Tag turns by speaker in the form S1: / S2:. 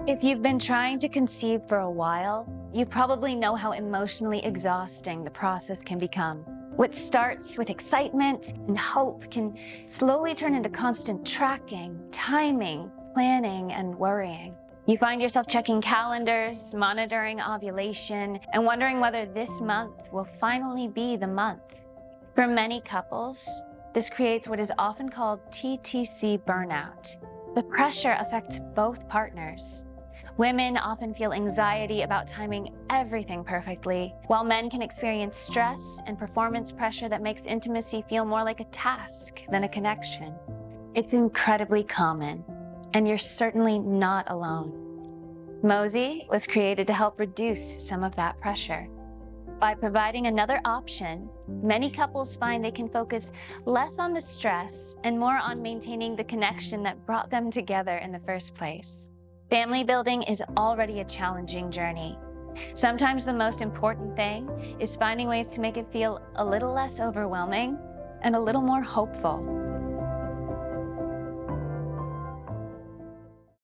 S1: If you've been trying to conceive for a while, you probably know how emotionally exhausting the process can become. What starts with excitement and hope can slowly turn into constant tracking, timing, planning, and worrying. You find yourself checking calendars, monitoring ovulation, and wondering whether this month will finally be the month. For many couples, this creates what is often called TTC burnout. The pressure affects both partners. Women often feel anxiety about timing everything perfectly, while men can experience stress and performance pressure that makes intimacy feel more like a task than a connection. It's incredibly common, and you're certainly not alone. Mosie was created to help reduce some of that pressure. By providing another option, many couples find they can focus less on the stress and more on maintaining the connection that brought them together in the first place. Family building is already a challenging journey. Sometimes the most important thing is finding ways to make it feel a little less overwhelming and a little more hopeful.